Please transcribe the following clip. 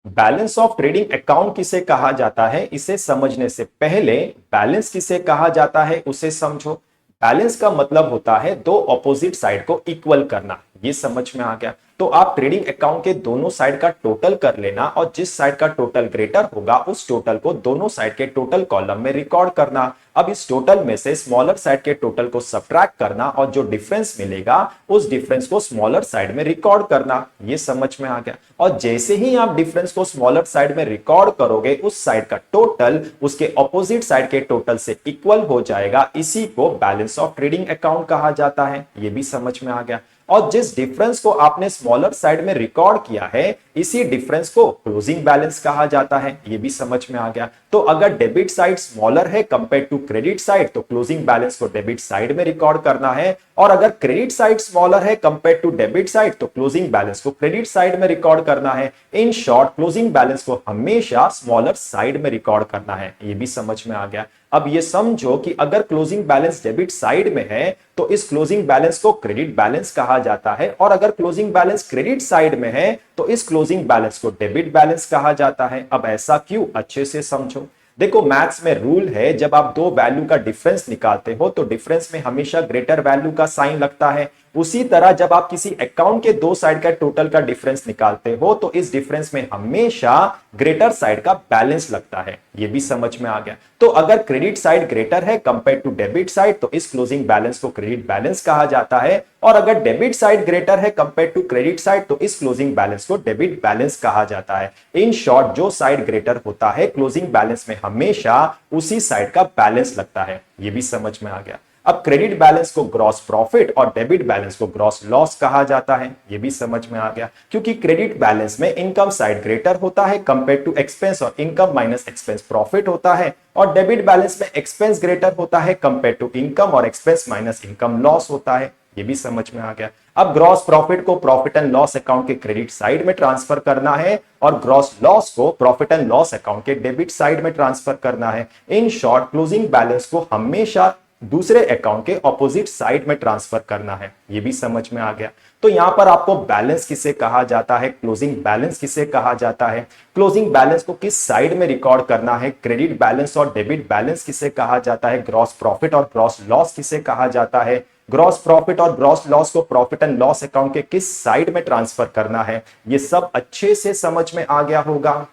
Balance of trading account किसे कहा जाता है, इसे समझने से पहले बैलेंस किसे कहा जाता है उसे समझो। बैलेंस का मतलब होता है दो ऑपोजिट साइड को इक्वल करना। ये समझ में आ गया। तो आप ट्रेडिंग अकाउंट के दोनों साइड का टोटल कर लेना और जिस साइड का टोटल ग्रेटर होगा उस टोटल को दोनों साइड के टोटल कॉलम में रिकॉर्ड करना। अब इस टोटल में से स्मॉलर साइड के टोटल को सब्ट्रैक्ट करना और जो डिफरेंस मिलेगा उस डिफरेंस को स्मॉलर साइड में रिकॉर्ड करना। ये समझ में आ गया। और जैसे ही आप डिफरेंस को स्मॉलर साइड में रिकॉर्ड करोगे उस साइड का टोटल उसके ऑपोजिट साइड के टोटल से इक्वल हो जाएगा। इसी को बैलेंस ऑफ ट्रेडिंग अकाउंट कहा जाता है। ये भी समझ में आ गया। और जिस डिफरेंस को आपने स्मॉलर साइड में रिकॉर्ड किया है इसी डिफरेंस को क्लोजिंग बैलेंस कहा जाता है। यह भी समझ में आ गया। तो अगर डेबिट साइड स्मॉलर है कंपेयर टू क्रेडिट साइड तो क्लोजिंग बैलेंस को डेबिट साइड में रिकॉर्ड करना है, और अगर क्रेडिट साइड स्मॉलर है कंपेयर टू डेबिट साइड तो क्लोजिंग बैलेंस को क्रेडिट साइड में रिकॉर्ड करना है। इन शॉर्ट क्लोजिंग बैलेंस को हमेशा स्मॉलर साइड में रिकॉर्ड करना है। यह भी समझ में आ गया। अब ये समझो कि अगर क्लोजिंग बैलेंस डेबिट साइड में है तो इस क्लोजिंग बैलेंस को क्रेडिट बैलेंस कहा जाता है, और अगर क्लोजिंग बैलेंस क्रेडिट साइड में है तो इस क्लोजिंग बैलेंस को डेबिट बैलेंस कहा जाता है। अब ऐसा क्यों, अच्छे से समझो। देखो मैथ्स में रूल है, जब आप दो वैल्यू का डिफरेंस निकालते हो तो डिफरेंस में हमेशा ग्रेटर वैल्यू का साइन लगता है। उसी तरह जब आप किसी अकाउंट के दो साइड का टोटल का डिफरेंस निकालते हो तो इस डिफरेंस में हमेशा ग्रेटर साइड का बैलेंस लगता है। यह भी समझ में आ गया। तो अगर क्रेडिट साइड ग्रेटर है कंपेयर टू डेबिट साइड तो इस क्लोजिंग बैलेंस को क्रेडिट बैलेंस कहा जाता है, और अगर डेबिट साइड ग्रेटर है कंपेयर टू क्रेडिट साइड तो इस क्लोजिंग बैलेंस को डेबिट बैलेंस कहा जाता है। इन शॉर्ट जो साइड ग्रेटर होता है क्लोजिंग बैलेंस में हमेशा उसी साइड का बैलेंस लगता है। यह भी समझ में आ गया। अब क्रेडिट बैलेंस को ग्रॉस प्रॉफिट और डेबिट बैलेंस को ग्रॉस लॉस कहा जाता है। यह भी समझ में आ गया, क्योंकि क्रेडिट बैलेंस में इनकम साइड ग्रेटर होता है कंपेयर टू एक्सपेंस और इनकम माइनस एक्सपेंस प्रॉफिट होता है, और डेबिट बैलेंस में एक्सपेंस ग्रेटर होता है कंपेयर टू इनकम और एक्सपेंस माइनस इनकम लॉस होता है। ये भी समझ में आ गया। अब ग्रॉस प्रॉफिट को प्रॉफिट एंड लॉस अकाउंट के क्रेडिट साइड में ट्रांसफर करना है और ग्रॉस लॉस को प्रॉफिट एंड लॉस अकाउंट के डेबिट साइड में ट्रांसफर करना है। इन शॉर्ट क्लोजिंग बैलेंस को हमेशा दूसरे अकाउंट के ऑपोजिट साइड में ट्रांसफर करना है। यह भी समझ में आ गया। तो यहां पर आपको बैलेंस किसे कहा जाता है, क्लोजिंग बैलेंस किसे कहा जाता है, क्लोजिंग बैलेंस को किस साइड में रिकॉर्ड करना है, क्रेडिट बैलेंस और डेबिट बैलेंस किसे कहा जाता है, ग्रॉस प्रॉफिट और ग्रॉस लॉस किसे कहा जाता है, ग्रॉस प्रॉफिट और ग्रॉस लॉस को प्रॉफिट एंड लॉस अकाउंट के किस साइड में ट्रांसफर करना है, यह सब अच्छे से समझ में आ गया होगा।